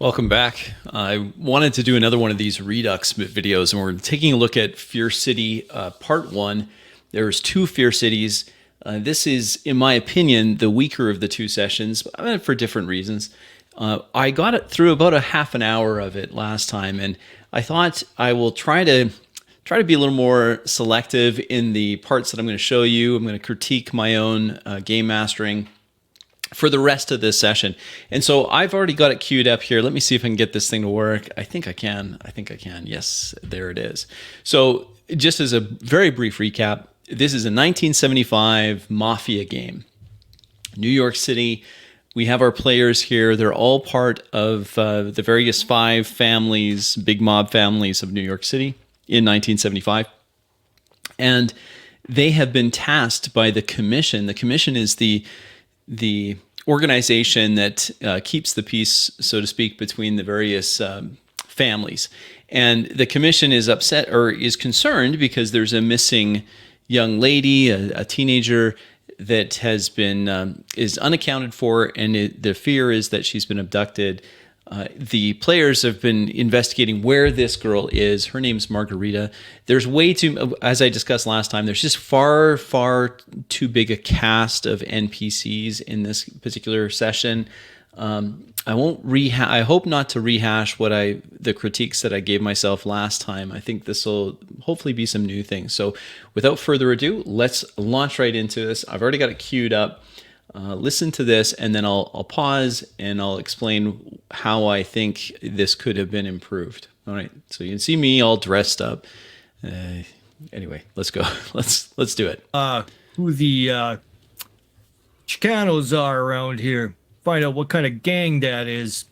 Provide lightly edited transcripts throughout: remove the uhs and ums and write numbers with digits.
Welcome back. I wanted to do another one of these Redux videos, and we're taking a look at Fear City Part 1. There's 2 Fear Cities. This is, in my opinion, the weaker of the 2 sessions, for different reasons. I got it through about a half an hour of it last time, and I thought I will try to be a little more selective in the parts that I'm going to show you. I'm going to critique my own game mastering for the rest of this session. And so I've already got it queued up here. Let me see if I can get this thing to work. I think I can. Yes, there it is. So just as a very brief recap, this is a 1975 mafia game. New York City. We have our players here. They're all part of the various 5 families, big mob families of New York City in 1975. And they have been tasked by the commission. The commission is the organization that keeps the peace, so to speak, between the various families. And the commission is upset or is concerned because there's a missing young lady, a teenager that has been is unaccounted for, and the fear is that she's been abducted. The players have been investigating where this girl is. Her name's Margarita. There's way too, as I discussed last time, there's just far too big a cast of NPCs in this particular session. I hope not to rehash the critiques that I gave myself last time. I think this will hopefully be some new things. So without further ado, let's launch right into this. I've already got it queued up. Listen to this, and then I'll pause and I'll explain how I think this could have been improved. All right, so you can see me all dressed up. Anyway, let's go. Let's do it. Who the Chicanos are around here. Find out what kind of gang that is.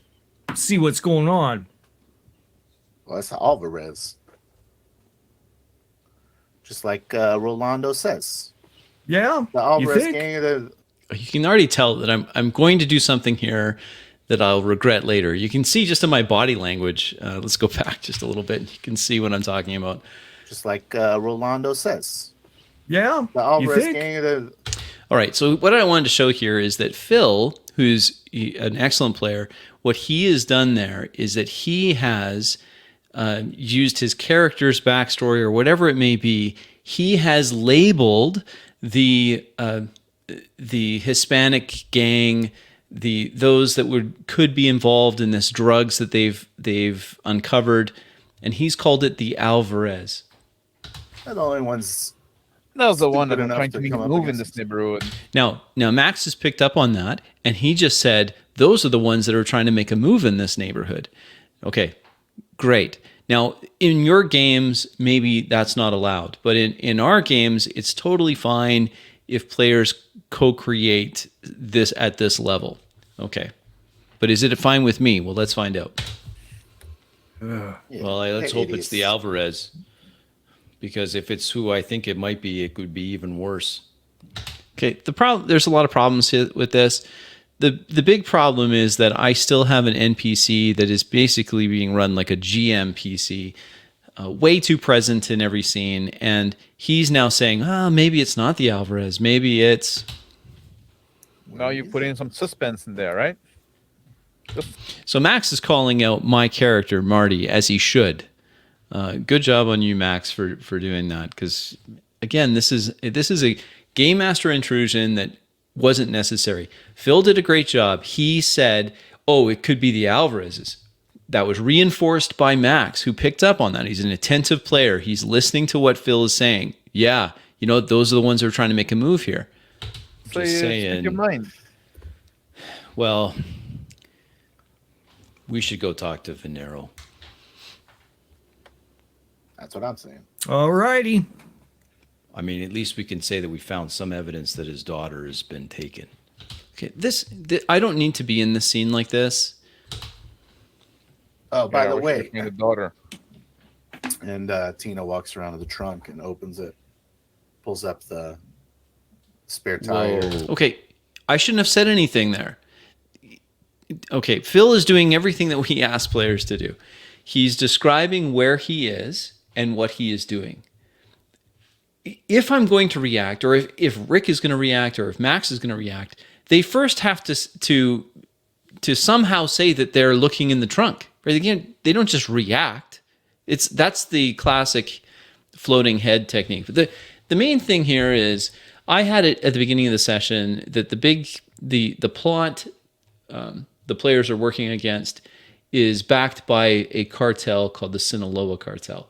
See what's going on. Well, that's Alvarez. Just like Rolando says. Yeah, The Alvarez gang of the... You can already tell that I'm going to do something here that I'll regret later. You can see just in my body language. Let's go back just a little bit. You can see what I'm talking about. Just like Rolando says. yeah. The Alvarez gang of the... All right, so what I wanted to show here is that Phil, who's an excellent player, what he has done there is that he has used his character's backstory or whatever it may be. He has labeled the Hispanic gang, those that could be involved in this drugs that they've uncovered, and he's called it the Alvarez. They're the only ones... That was the one that stupid I'm enough trying to to make come a up move in against this neighborhood. Now Max has picked up on that, and he just said those are the ones that are trying to make a move in this neighborhood. Okay, great. Now, in your games, maybe that's not allowed, but in our games, it's totally fine if players co-create this at this level. Okay, but is it fine with me? Well, let's find out. Yeah, Well, let's hope it's the Alvarez, because if it's who I think it might be, it could be even worse. Okay, there's a lot of problems here with this. The big problem is that I still have an NPC that is basically being run like a GM PC, way too present in every scene, and he's now saying, maybe it's not the Alvarez, maybe it's... Now you put in some suspense in there, right? So Max is calling out my character, Marty, as he should. Good job on you, Max, for doing that, because, again, this is a Game Master intrusion that wasn't necessary. Phil did a great job. He said, it could be the Alvarez's. That was reinforced by Max, who picked up on that. He's an attentive player. He's listening to what Phil is saying. Yeah, those are the ones that are trying to make a move here. So Just you saying. speak your mind. Well, we should go talk to Venero. That's what I'm saying. All righty. I mean, at least we can say that we found some evidence that his daughter has been taken. Okay, I don't need to be in this scene like this. Oh, by the we're way, checking the daughter. and Tina walks around to the trunk and opens it, pulls up the spare tire. Whoa. Okay, I shouldn't have said anything there. Okay, Phil is doing everything that we ask players to do. He's describing where he is and what he is doing. If I'm going to react, or if Rick is going to react, or if Max is going to react, they first have to to somehow say that they're looking in the trunk. Right? Again, they don't just react. That's the classic floating head technique. But the main thing here is I had it at the beginning of the session that the plot the players are working against is backed by a cartel called the Sinaloa cartel.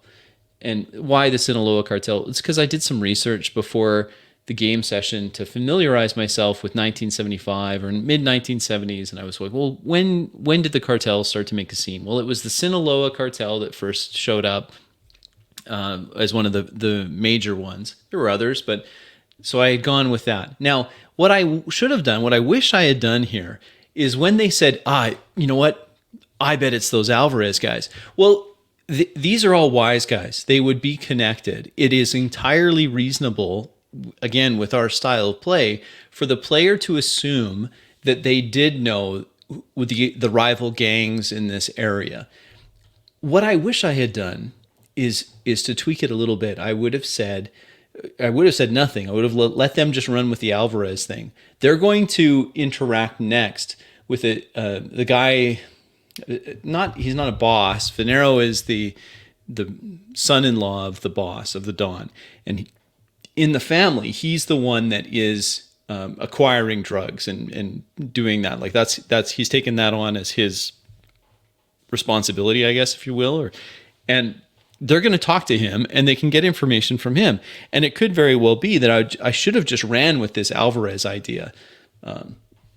And why the Sinaloa cartel? It's because I did some research before the game session to familiarize myself with 1975 or mid 1970s, and I was like, well, when did the cartel start to make a scene? Well, it was the Sinaloa cartel that first showed up as one of the major ones. There were others, but so I had gone with that. Now, what I should have done, what I wish I had done here, is when they said, you know what? I bet it's those Alvarez guys. Well, these are all wise guys. They would be connected. It is entirely reasonable, again, with our style of play, for the player to assume that they did know the rival gangs in this area. What I wish I had done is to tweak it a little bit. I would have said nothing. I would have let them just run with the Alvarez thing. They're going to interact next with the guy. He's not a boss. Venero is the son-in-law of the boss of the Don, and in the family, he's the one that is acquiring drugs and doing that. Like that's he's taken that on as his responsibility, I guess, if you will. And they're going to talk to him, and they can get information from him. And it could very well be that I should have just ran with this Alvarez idea.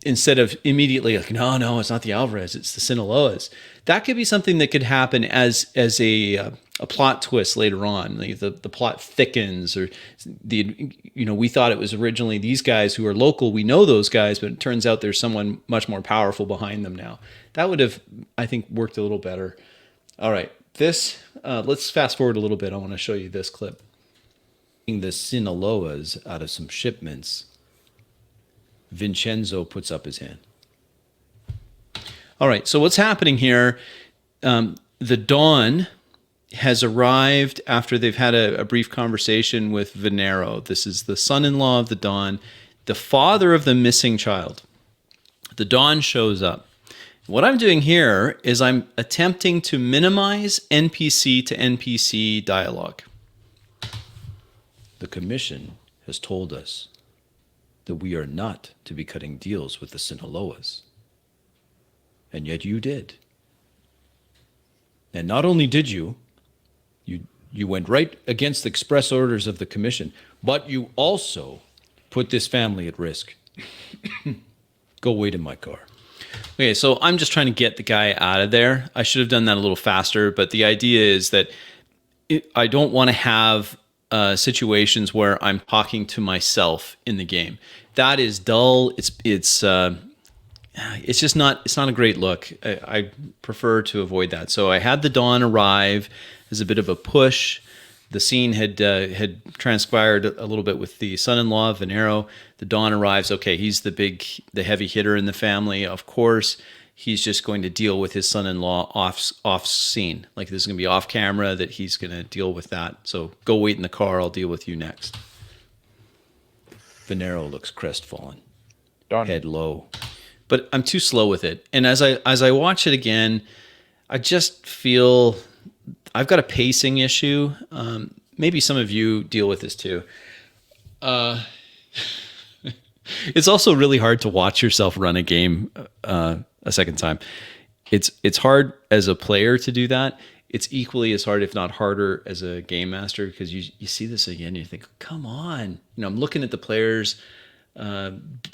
Instead of immediately like, no, it's not the Alvarez, it's the Sinaloas. That could be something that could happen as a plot twist later on. The plot thickens, or we thought it was originally these guys who are local. We know those guys, but it turns out there's someone much more powerful behind them now. That would have, I think, worked a little better. All right, let's fast forward a little bit. I want to show you this clip. The Sinaloas out of some shipments. Vincenzo puts up his hand. All right, so what's happening here? The Dawn has arrived after they've had a brief conversation with Venero. This is the son-in-law of the Dawn, the father of the missing child. The Dawn shows up. What I'm doing here is I'm attempting to minimize NPC to NPC dialogue. The commission has told us that we are not to be cutting deals with the Sinaloas. And yet you did. And not only did you went right against the express orders of the commission, but you also put this family at risk. Go wait in my car. Okay, so I'm just trying to get the guy out of there. I should have done that a little faster, but the idea is that I don't want to have situations where I'm talking to myself in the game. That is dull. It's just not. It's not a great look. I prefer to avoid that. So I had the Dawn arrive as a bit of a push. The scene had transpired a little bit with the son-in-law of Venero. The Dawn arrives. Okay, he's the heavy hitter in the family. Of course, he's just going to deal with his son-in-law off scene. Like this is going to be off camera, that he's going to deal with that. So go wait in the car. I'll deal with you next. Venero looks crestfallen, Done. head low. But I'm too slow with it. And as I watch it again, I just feel I've got a pacing issue. Maybe some of you deal with this too. It's also really hard to watch yourself run a game a second time. It's hard as a player to do that. It's equally as hard, if not harder, as a game master, because you see this again and you think, come on. I'm looking at the players.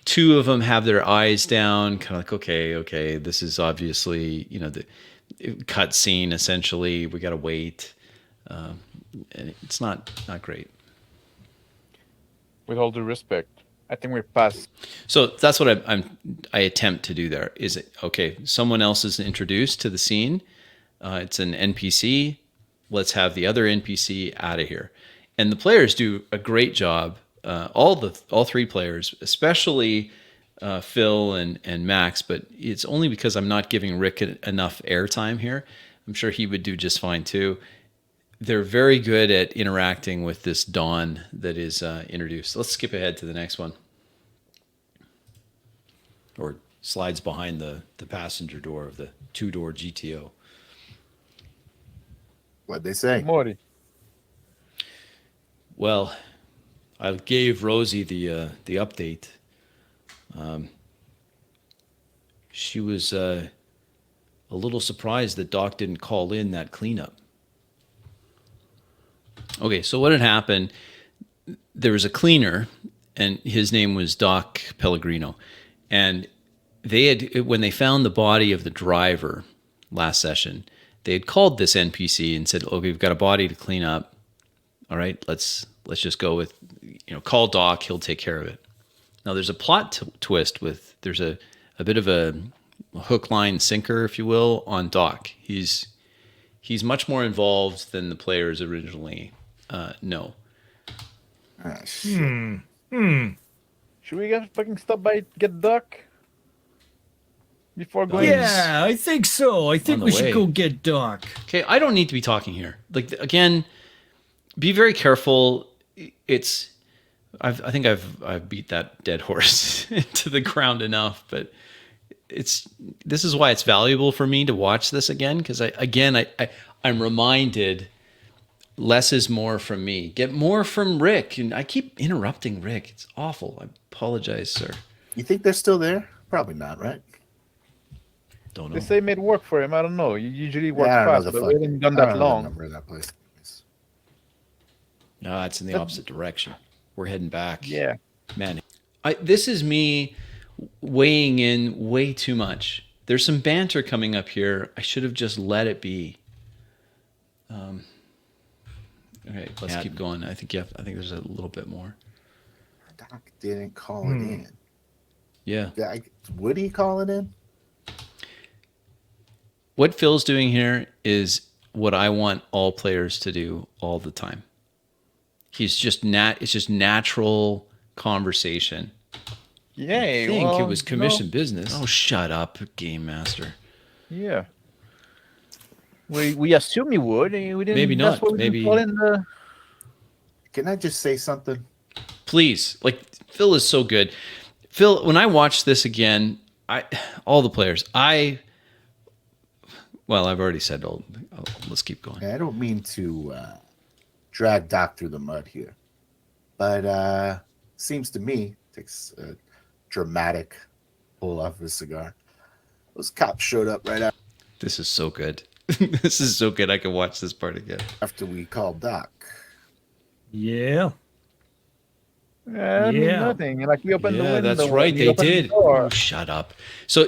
Two of them have their eyes down, kind of like, okay, this is obviously, the cut scene, essentially. We got to wait. And it's not great. With all due respect, I think we're past. So that's what I attempt to do there. Is it okay? Someone else is introduced to the scene. It's an NPC. Let's have the other NPC out of here. And the players do a great job. All three players, especially Phil and Max. But it's only because I'm not giving Rick enough airtime here. I'm sure he would do just fine too. They're very good at interacting with this Dawn that is introduced. Let's skip ahead to the next one. Or slides behind the passenger door of the 2-door GTO. What'd they say? Mori. Well, I gave Rosie the update. She was a little surprised that Doc didn't call in that cleanup. Okay, so what had happened? There was a cleaner, and his name was Doc Pellegrino, and they had, when they found the body of the driver last session, they had called this NPC and said, "Okay, we've got a body to clean up. All right, let's just go with, call Doc. He'll take care of it." Now there's a plot twist with there's a bit of a hook, line, sinker, if you will, on Doc. He's much more involved than the players originally know. Ah, shit. Should we fucking stop by get Duck before going? Yeah, I think so. I think the we should way. go get Doc. Okay, I don't need to be talking here. Like, again, be very careful. I think I've beat that dead horse to the ground enough, but this is why it's valuable for me to watch this again, because I'm reminded less is more from me. Get more from Rick, and I keep interrupting Rick. It's awful. I apologize, sir. You think they're still there? Probably not, right? Don't know. They say it made work for him. I don't know. You usually work I don't know fast, the but fuck- we haven't done I that don't know the long. number of that place. No, it's in the opposite direction. We're heading back. Yeah. Man, This is me weighing in way too much. There's some banter coming up here. I should have just let it be. Okay, let's keep going. I think there's a little bit more. Doc didn't call it in. yeah. Would he call it in? What Phil's doing here is what I want all players to do all the time. It's just natural conversation. Yay. I think well, it was commission business. Oh, shut up, Game Master. Yeah. We assume you would. And we didn't. Maybe That's not. what we didn't Maybe- call in the. Can I just say something? Please, Phil is so good. Phil, when I watch this again, all the players, I've already said, let's keep going. I don't mean to drag Doc through the mud here, but seems to me, takes a dramatic pull off his cigar. Those cops showed up right This is so good. This is so good. I can watch this part again. after we called Doc. Yeah. Yeah. Yeah. Nothing. Like we opened the Yeah, window. that's right, and he they opened the did. door. Oh, shut up. So,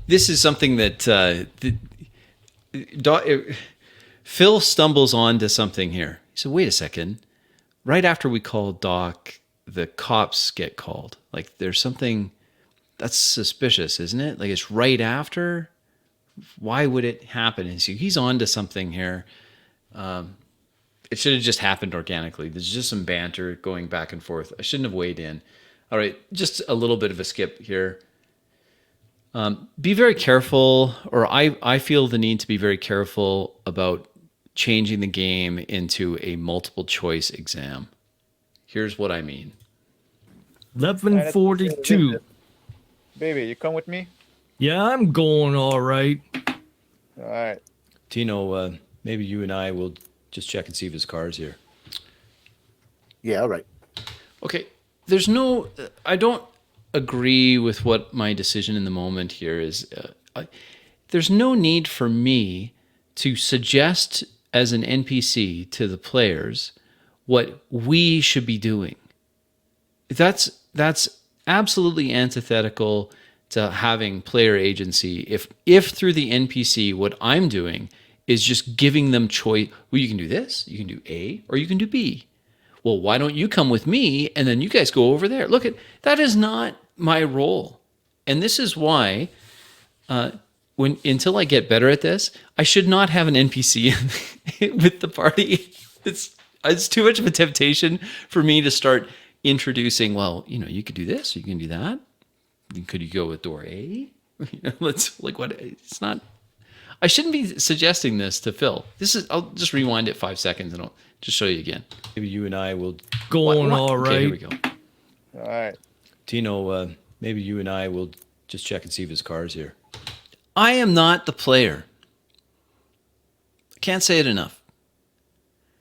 this is something that Phil stumbles onto something here. He said, wait a second. Right after we call Doc, the cops get called. There's something that's suspicious, isn't it? It's right after. Why would it happen? And so he's on to something here. It should have just happened organically. There's just some banter going back and forth. I shouldn't have weighed in. All right, just a little bit of a skip here. Be very careful, or I feel the need to be very careful about changing the game into a multiple choice exam. Here's what I mean. 11:42. Baby, you come with me. Yeah, I'm going all right. All right. Tino, maybe you and I will just check and see if his car's here. Yeah, all right. Okay, I don't agree with what my decision in the moment here is. There's no need for me to suggest as an NPC to the players what we should be doing. That's absolutely antithetical to having player agency. If through the NPC, what I'm doing is just giving them choice. Well, you can do this, you can do A, or you can do B. Well, why don't you come with me and then you guys go over there? Look, that is not my role. And this is why until I get better at this, I should not have an NPC with the party. It's too much of a temptation for me to start introducing, well, you could do this, you can do that. Could you go with door A? It's not. I shouldn't be suggesting this to Phil. I'll just rewind it 5 seconds and I'll just show you again. Maybe you and I will. Going all Okay, here right. we go. All right. Tino, maybe you and I will Just check and see if his car's here. I am not the player. Can't say it enough.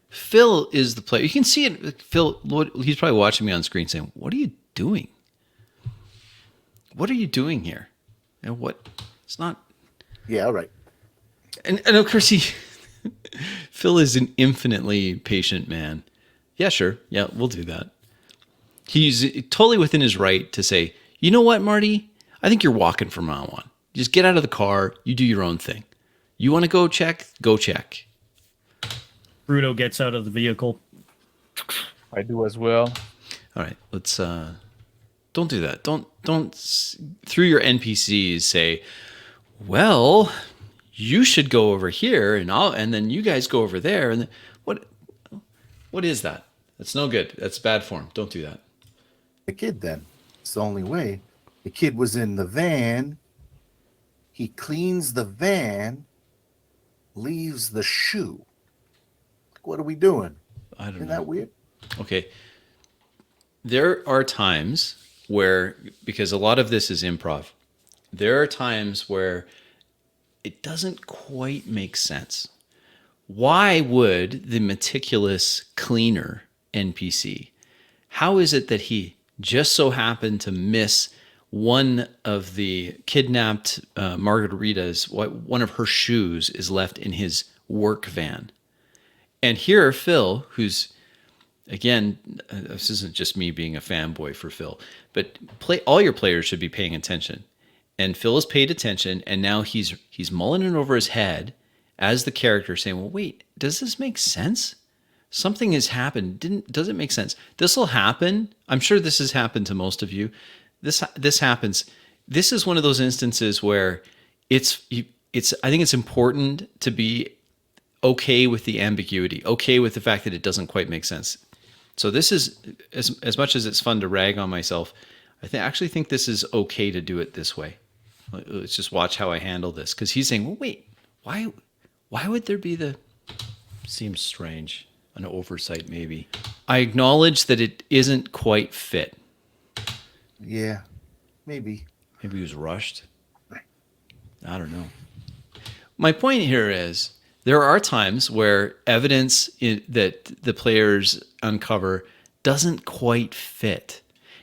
Phil is the player. You can see it. Phil, he's probably watching me on screen saying, "What are you doing? What are you doing here?" And what? It's not. Yeah, all right. And of course Phil is an infinitely patient man. Yeah, sure. Yeah, we'll do that. He's totally within his right to say, "You know what, Marty? I think you're walking from now on. Just get out of the car. You do your own thing. You want to go check? Go check." Bruno gets out of the vehicle. I do as well. All right, let's don't do that. Don't through your NPCs say, "Well, you should go over here and then you guys go over there." And what is that? That's no good. That's bad form. Don't do that. The kid then. It's the only way. The kid was in the van. He cleans the van, leaves the shoe. Like, what are we doing? I don't Isn't know. that weird? Okay. There are times where, because a lot of this is improv, there are times where it doesn't quite make sense. Why would the meticulous cleaner NPC, how is it that he just so happened to miss one of the kidnapped Margarita's, one of her shoes is left in his work van? And here, Phil, who's, again, this isn't just me being a fanboy for Phil, but all your players should be paying attention. And Phil has paid attention, and now he's mulling it over his head as the character, saying, "Well, wait, does this make sense? Something has happened. Does it make sense? This will happen. I'm sure this has happened to most of you. This happens. This is one of those instances where it's. I think it's important to be okay with the ambiguity, okay with the fact that it doesn't quite make sense. So this is, as much as it's fun to rag on myself, I actually think this is okay to do it this way. Let's just watch how I handle this, because he's saying, "Well, wait, why would there be the?" Seems strange. An oversight, maybe. I acknowledge that it isn't quite fit. Yeah, maybe. Maybe he was rushed. I don't know. My point here is there are times where evidence that the players uncover doesn't quite fit.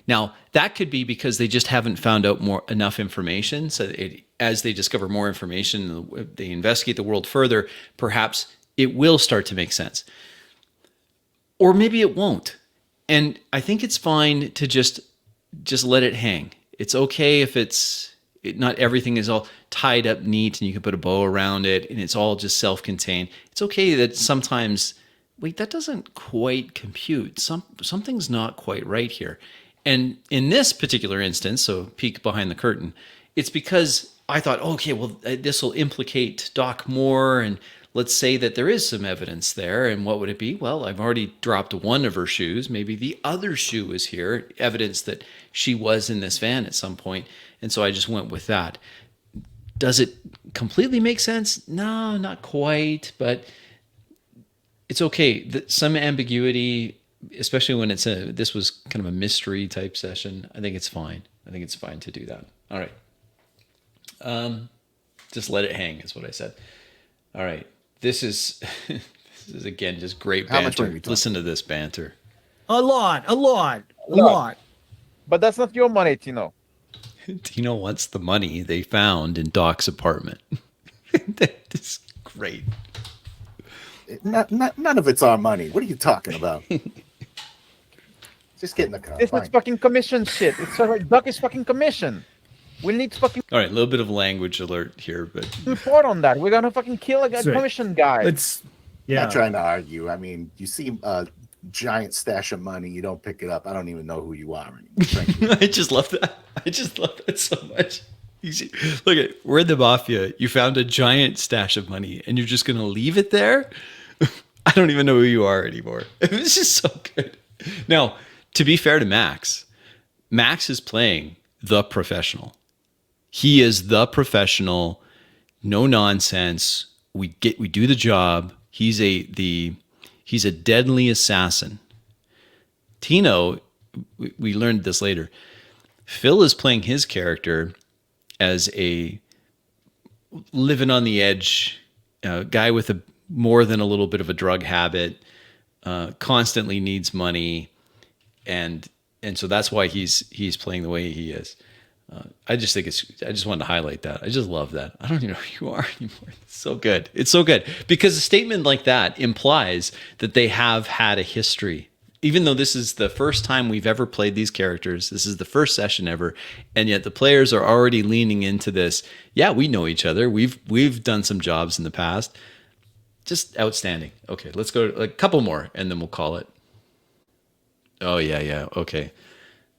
Now, that could be because they just haven't found out enough information. So as they discover more information, they investigate the world further, perhaps it will start to make sense. Or maybe it won't. And I think it's fine to just let it hang. It's okay if not everything is all tied up neat and you can put a bow around it and it's all just self-contained. It's okay that sometimes, wait, that doesn't quite compute. Something's not quite right here. And in this particular instance, so peek behind the curtain, it's because I thought, okay, well, this will implicate Doc more, and let's say that there is some evidence there. And what would it be? Well, I've already dropped one of her shoes. Maybe the other shoe is here, evidence that she was in this van at some point. And so I just went with that. Does it completely make sense? No, not quite, but it's okay. Some ambiguity, especially when this was kind of a mystery type session, I think it's fine. I think it's fine to do that. All right. Just let it hang is what I said. All right. This is again just great How much banter. money are we talking? Listen to this banter. A lot. But that's not your money, Tino. Tino wants the money they found in Doc's apartment. That's great. None of it's our money. What are you talking about? Just get in the car. This Fine. is fucking commission shit. It's like Duck is fucking commission. We need to fucking All right, a little bit of language alert here, but report on that. We're gonna fucking kill a That's right. commission guy. It's yeah. Not trying to argue. I mean, you see a giant stash of money, you don't pick it up. I don't even know who you are anymore. frankly. I just love that. I just love that so much. Look at, we're in the mafia. You found a giant stash of money, and you're just gonna leave it there? I don't even know who you are anymore. This is so good. Now, to be fair to Max is playing the professional. He is the professional, no nonsense. We do the job. He's a deadly assassin. Tino, we learned this later. Phil is playing his character as a living on the edge guy with a more than a little bit of a drug habit, constantly needs money, and so that's why he's playing the way he is. I just think I just wanted to highlight that. I just love that. I don't even know who you are anymore. It's so good. It's so good because a statement like that implies that they have had a history. Even though this is the first time we've ever played these characters, this is the first session ever, and yet the players are already leaning into this. Yeah, we know each other. We've done some jobs in the past. Just outstanding. Okay, let's go a couple more, and then we'll call it. Oh yeah. Okay,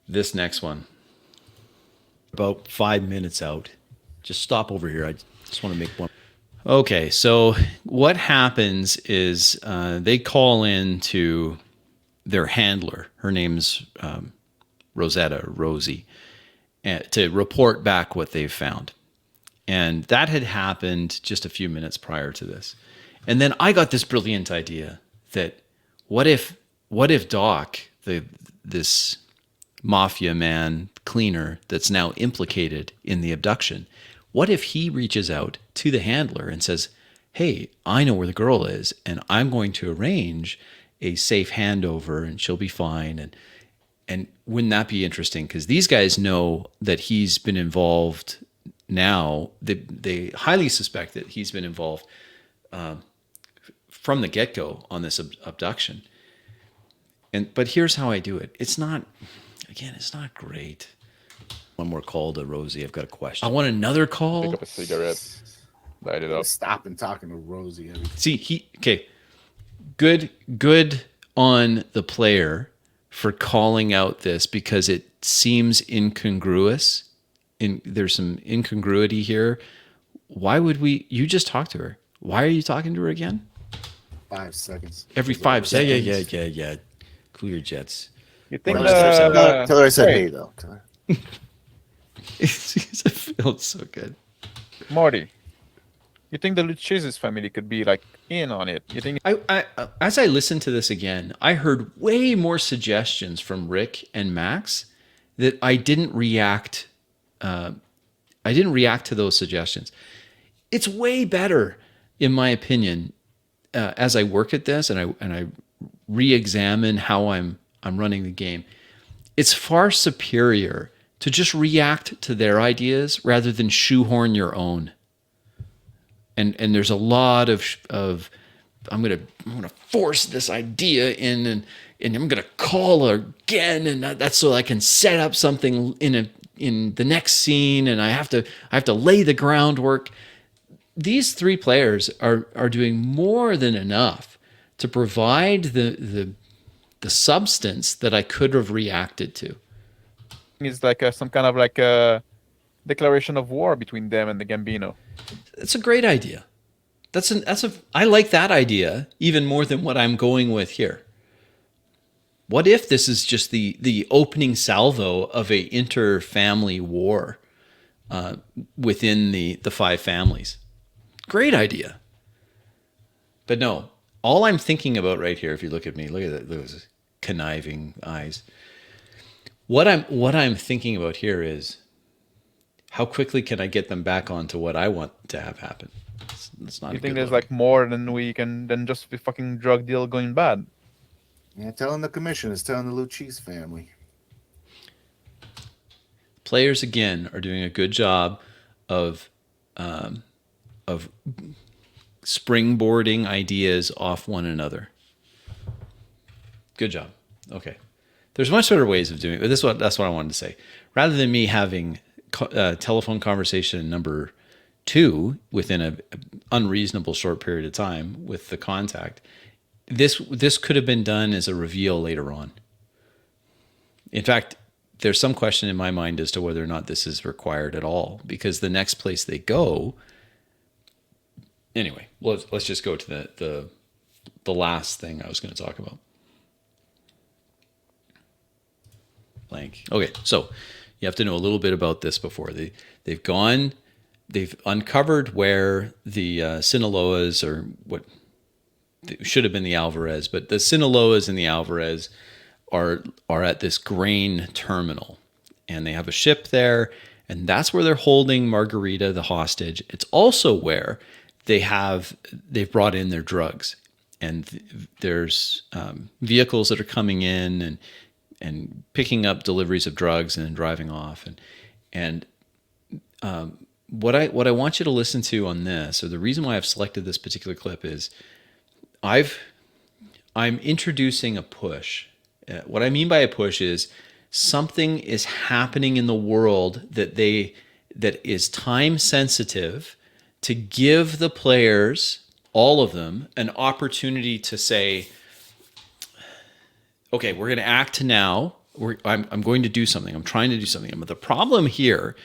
this next one. About 5 minutes out. Just stop over here. I just want to make one. Okay, so what happens is they call in to their handler. Her name's Rosetta, Rosie, to report back what they've found. And that had happened just a few minutes prior to this. And then I got this brilliant idea that what if Doc, this mafia man cleaner that's now implicated in the abduction, what if he reaches out to the handler and says, hey, I know where the girl is, and I'm going to arrange a safe handover, and she'll be fine. And wouldn't that be interesting? Because these guys know that he's been involved now. They highly suspect that he's been involved from the get-go on this abduction. But here's how I do it. It's not great. One more call to Rosie. I've got a question. I want another call. Pick up a cigarette, light it up. Stop and talking to Rosie. See, good on the player for calling out this because it seems incongruous. There's some incongruity here. Why would we? You just talked to her. Why are you talking to her again? 5 seconds. Every 5 seconds. Yeah. Cool your jets. You think Tell her I said hey, though. Tell her. It feels so good. Morty, you think the Lucchese's family could be like in on it? You think? I as I listened to this again, I heard way more suggestions from Rick and Max that I didn't react. I didn't react to those suggestions. It's way better, in my opinion, as I work at this and I re-examine how I'm running the game. It's far superior to just react to their ideas rather than shoehorn your own. And there's a lot of I'm gonna force this idea in and I'm gonna call again, and that's so I can set up something in the next scene, and I have to lay the groundwork. These 3 players are doing more than enough to provide the substance that I could have reacted to. It's like some kind of like a declaration of war between them and the Gambino. It's a great idea. I like that idea even more than what I'm going with here. What if this is just the opening salvo of a inter-family war within the 5 families? Great idea. But no, all I'm thinking about right here, if you look at me, look at those conniving eyes. What I'm thinking about here is how quickly can I get them back onto what I want to have happen? It's not. You think there's like more than just the fucking drug deal going bad? Yeah, telling the commission is telling the Lucchese family. Players again are doing a good job of springboarding ideas off one another. Good job. Okay. There's much better ways of doing it, but that's what I wanted to say. Rather than me having telephone conversation number 2 within an unreasonable short period of time with the contact, this could have been done as a reveal later on. In fact, there's some question in my mind as to whether or not this is required at all, because the next place they go. Anyway, let's just go to the last thing I was going to talk about. Blank. Okay, so you have to know a little bit about this before they've uncovered where the Sinaloas, or what should have been the Alvarez, but the Sinaloas and the Alvarez are at this grain terminal, and they have a ship there, And that's where they're holding Margarita, the hostage. It's also where they've brought in their drugs. And there's vehicles that are coming in and picking up deliveries of drugs and then driving off. And what I want you to listen to on this, or the reason why I've selected this particular clip, is I'm introducing a push. What I mean by a push is something is happening in the world that is time sensitive, to give the players, all of them, an opportunity to say, okay, we're going to act now. I'm going to do something. I'm trying to do something. But the problem here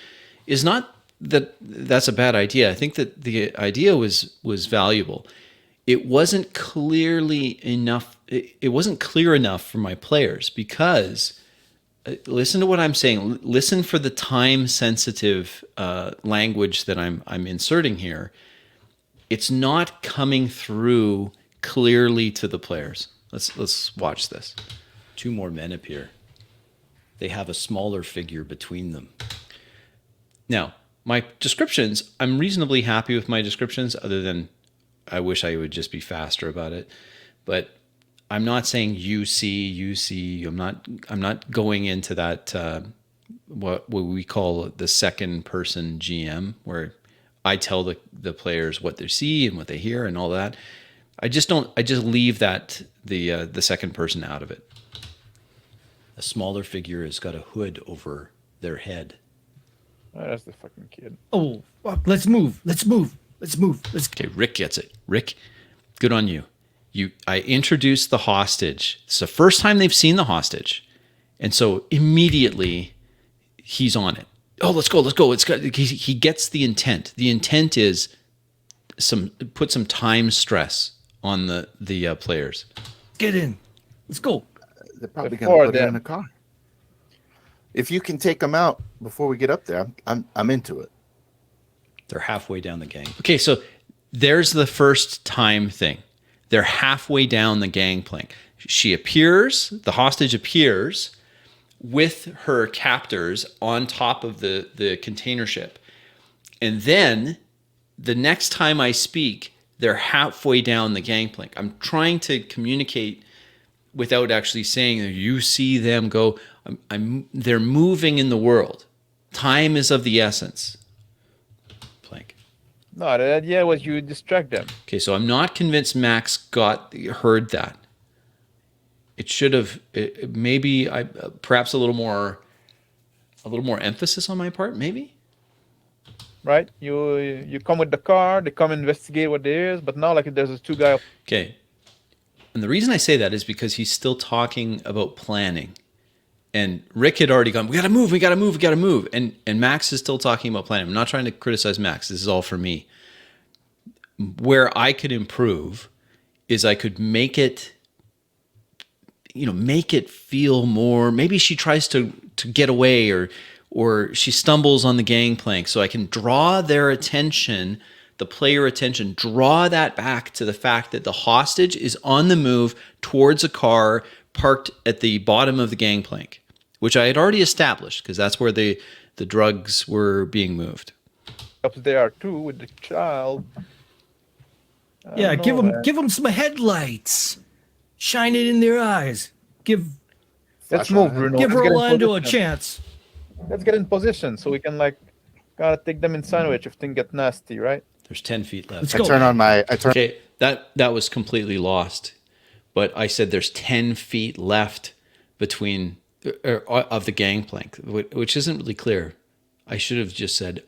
is not that that's a bad idea. I think that the idea was valuable. It wasn't clearly enough. It wasn't clear enough for my players, because listen to what I'm saying. Listen for the time-sensitive language that I'm inserting here. It's not coming through clearly to the players. Let's watch this. 2 more men appear. They have a smaller figure between them. Now, my descriptions, I'm reasonably happy with my descriptions, other than I wish I would just be faster about it. But I'm not saying you see. I'm not going into that what we call the second person GM, where I tell the players what they see and what they hear and all that. I just leave that the second person out of it. A smaller figure has got a hood over their head. Oh, that's the fucking kid. Oh, fuck, let's move. Okay, Rick gets it. Rick, good on you. I introduced the hostage. It's the first time they've seen the hostage. And so immediately he's on it. Oh, let's go. He gets the intent. The intent is put some time stress on the players. Get in. Let's go. They're probably Before going to put it them. in a car. If you can take them out before we get up there, I'm into it. They're halfway down the gang. Okay, so there's the first time thing. They're halfway down the gangplank. The hostage appears with her captors on top of the container ship. And then the next time I speak, they're halfway down the gangplank. I'm trying to communicate without actually saying that you see them go. They're moving in the world. Time is of the essence. Plank. No, the idea was you distract them. Okay, so I'm not convinced Max heard that. It should have perhaps a little more emphasis on my part, maybe. Right? You come with the car, they come investigate what there is, but now like there's a 2 guy. Okay. And the reason I say that is because he's still talking about planning. And Rick had already gone, we gotta move. And Max is still talking about planning. I'm not trying to criticize Max. This is all for me. Where I could improve is I could make it feel more. Maybe she tries to get away, or she stumbles on the gangplank, so I can draw their attention, the player attention, draw that back to the fact that the hostage is on the move towards a car parked at the bottom of the gangplank, which I had already established because that's where the drugs were being moved. Up there too with the child. Yeah, give give them some headlights. Shine it in their eyes. Give Let's move, Bruno. give Let's get in Rolando a position. chance. Let's get in position so we can gotta take them in sandwich if things get nasty, right? There's 10 feet left. Let's I go. turn. Okay, that was completely lost. But I said there's 10 feet left between of the gangplank, which isn't really clear. I should have just said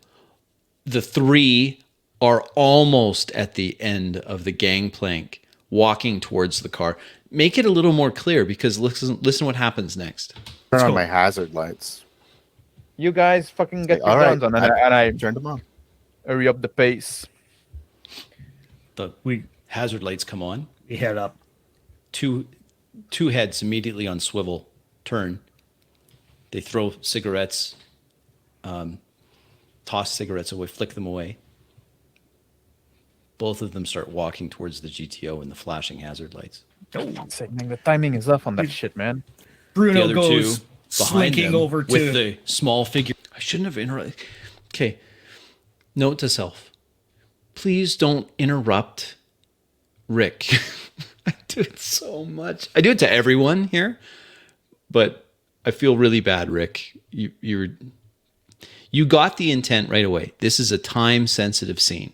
the 3 are almost at the end of the gangplank, walking towards the car. Make it a little more clear, because listen what happens next. Turn on go. my hazard lights. You guys fucking get your All right, guns on, and I turned them on. hurry up the pace. We Hazard lights come on. head up. Two heads immediately on swivel turn. They throw cigarettes, toss cigarettes away, flick them away. Both of them start walking towards the GTO in the flashing hazard lights. God's sake, man, the timing is off on that shit, man. The Bruno other goes two behind slinking them over with to the small figure. shouldn't have interrupted. Okay. Note to self. Please don't interrupt Rick. I do it so much. I do it to everyone here, but I feel really bad, Rick. You got the intent right away. This is a time-sensitive scene.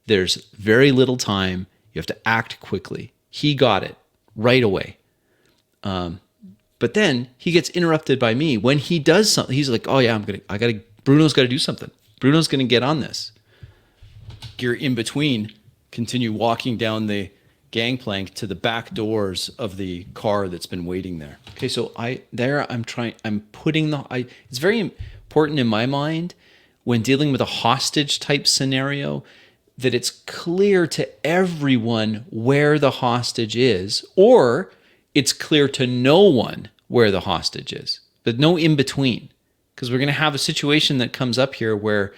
There's very little time. You have to act quickly. He got it right away. But then he gets interrupted by me when he does something. He's like, "Oh yeah, Bruno's got to do something. Bruno's going to get on this." You're in between. Continue walking down the gangplank to the back doors of the car that's been waiting there. Okay, so it's very important in my mind when dealing with a hostage type scenario that it's clear to everyone where the hostage is, or it's clear to no one where the hostage is, but no in between. Because we're going to have a situation that comes up here where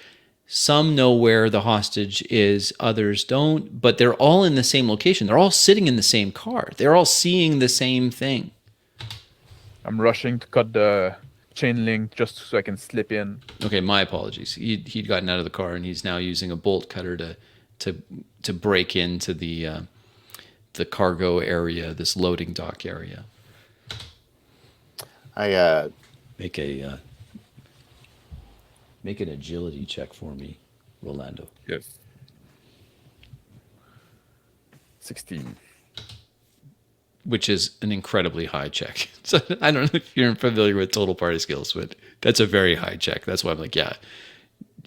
some know where the hostage is, others don't, but they're all in the same location. They're all sitting in the same car. They're all seeing the same thing. I'm rushing to cut the chain link just so I can slip in. Okay, my apologies. He'd gotten out of the car and he's now using a bolt cutter to break into the cargo area, this loading dock area. Make an agility check for me, Rolando. Yes. 16. Which is an incredibly high check. So I don't know if you're familiar with total party skills, but that's a very high check. That's why I'm like, yeah,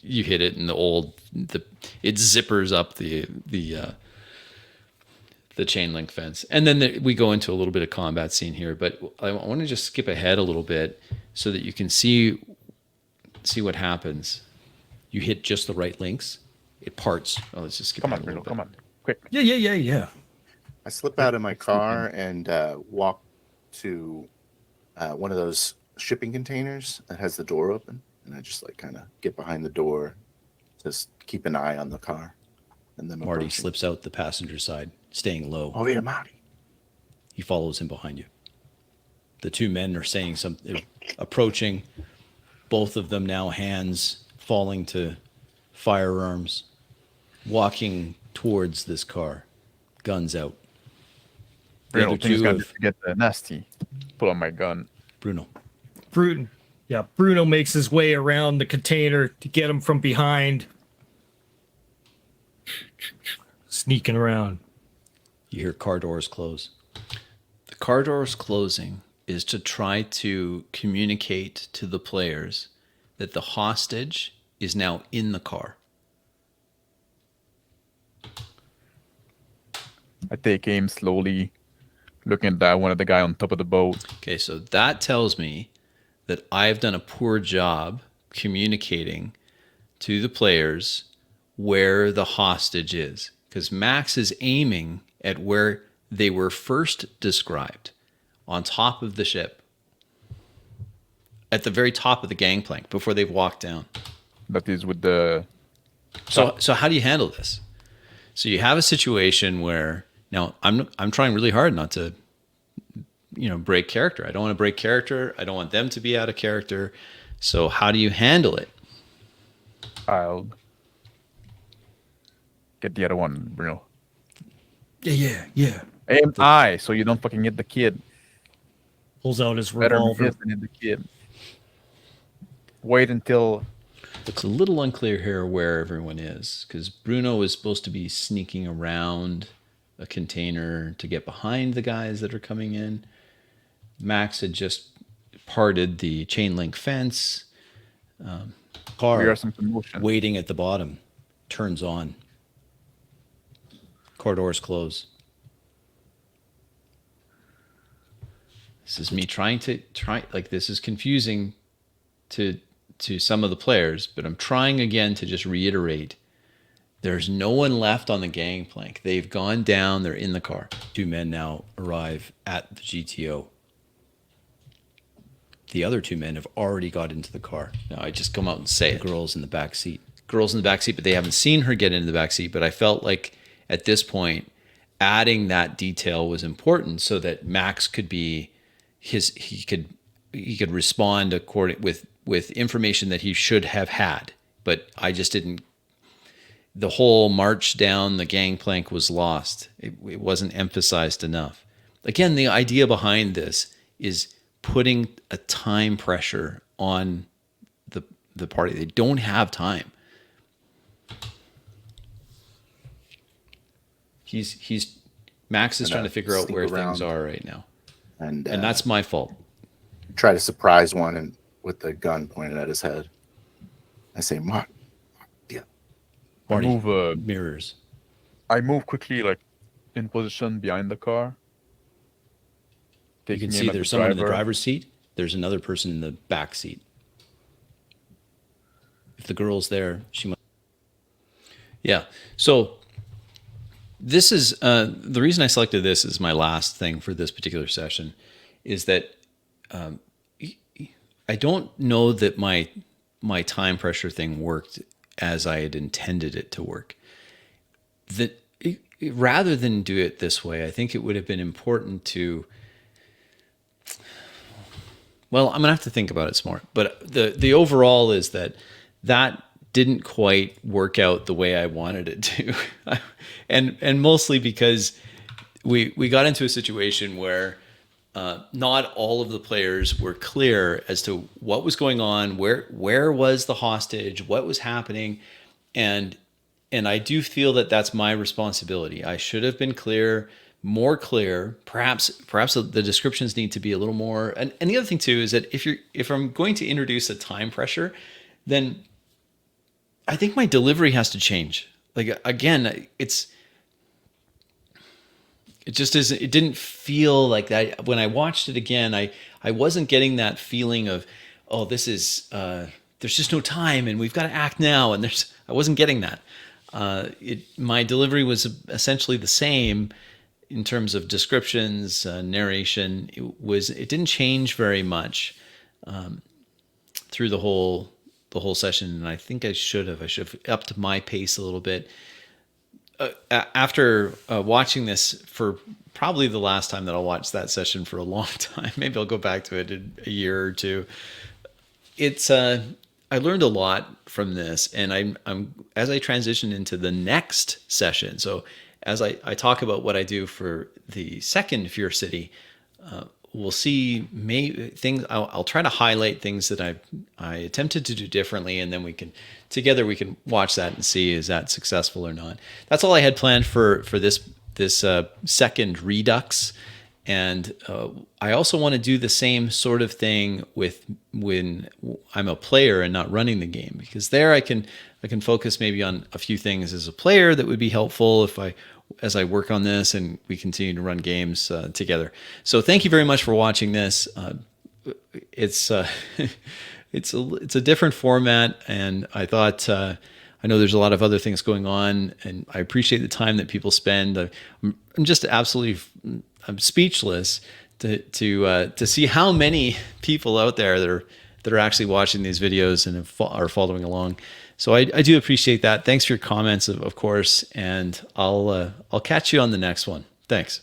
you hit it, and it zippers up the chain link fence, and then we go into a little bit of combat scene here. But I want to just skip ahead a little bit so that you can see what happens. You hit just the right links. It parts. Oh, let's just skip Come ahead on, a little Bruno, bit. come on. Quick. Yeah. I slip out of my car and walk to one of those shipping containers that has the door open, and I just like kind of get behind the door, just keep an eye on the car, and then Marty approaching. slips out the passenger side, staying low. Oh yeah, Marty. He follows him behind you. The two men are saying something, approaching. Both of them now hands falling to firearms, walking towards this car, guns out. The Bruno, other things two got have to get nasty. Pull out my gun. Bruno. Bruno makes his way around the container to get him from behind. Sneaking around. You hear car doors close. The car doors closing is to try to communicate to the players that the hostage is now in the car. I take aim slowly, looking at that one of the guy on top of the boat. Okay, so that tells me that I've done a poor job communicating to the players where the hostage is, because Max is aiming at where they were first described, on top of the ship, at the very top of the gangplank before they've walked down. That is with the... So how do you handle this? So you have a situation where now I'm trying really hard not to break character. I don't want to break character. I don't want them to be out of character. So how do you handle it? I'll get the other one, Bruno. Yeah. Aim high so you don't fucking hit the kid. Pulls out his Better revolver. miss than hit the kid. Wait until... It's a little unclear here where everyone is, because Bruno is supposed to be sneaking around a container to get behind the guys that are coming in. Max had just parted the chain link fence. We Car are some commotion. waiting at the bottom turns on. Car doors close. This is me this is confusing to some of the players, but I'm trying again to just reiterate. There's no one left on the gangplank. They've gone down. They're in the car. Two men now arrive at the GTO. The other two men have already got into the car. Now I just come out and say The it. girl's in the back seat. Girls in the back seat, but they haven't seen her get into the back seat. But I felt like at this point, adding that detail was important so that Max could be he could respond with information that he should have had, but I just didn't. The whole march down the gangplank was lost. It wasn't emphasized enough. Again, the idea behind this is putting a time pressure on the party. They don't have time. Max is trying to figure out sneak where around things are right now, and and that's my fault. try to surprise one and with the gun pointed at his head. I say, Mark, yeah, Marty, Move. mirrors. I move quickly, like in position behind the car. You can taking see aim at there's the someone in the driver. driver's seat. There's another person in the back seat. If the girl's there, she must. Yeah. So this is the reason I selected this as my last thing for this particular session, is that I don't know that my time pressure thing worked as I had intended it to work. Rather than do it this way, I think it would have been important to. Well, I'm gonna have to think about it some more. But the overall is that didn't quite work out the way I wanted it to, and mostly because we got into a situation where not all of the players were clear as to what was going on, where was the hostage, what was happening, and I do feel that that's my responsibility. I should have been more clear. Perhaps the descriptions need to be a little more. And the other thing too is that if I'm going to introduce a time pressure, then I think my delivery has to change. Like again, it just isn't. It didn't feel like that when I watched it again. I wasn't getting that feeling of, oh, this is there's just no time and we've got to act now. And I wasn't getting that. My delivery was essentially the same in terms of descriptions, narration. It didn't change very much through the whole session, and I think I should have upped my pace a little bit. After watching this for probably the last time that I'll watch that session for a long time, maybe I'll go back to it in a year or two. I learned a lot from this, and I'm as I transition into the next session. So as I talk about what I do for the second Fear City, we'll see things. I'll try to highlight things that I attempted to do differently, and then we can watch that and see is that successful or not. That's all I had planned for this second Redux, and I also want to do the same sort of thing with when I'm a player and not running the game, because there I can focus maybe on a few things as a player that would be helpful as I work on this and we continue to run games together. So thank you very much for watching this. It's a different format, and I thought I know there's a lot of other things going on, and I appreciate the time that people spend. I'm just absolutely speechless to see how many people out there that are actually watching these videos and are following along. So I do appreciate that. Thanks for your comments, of course, and I'll catch you on the next one. Thanks.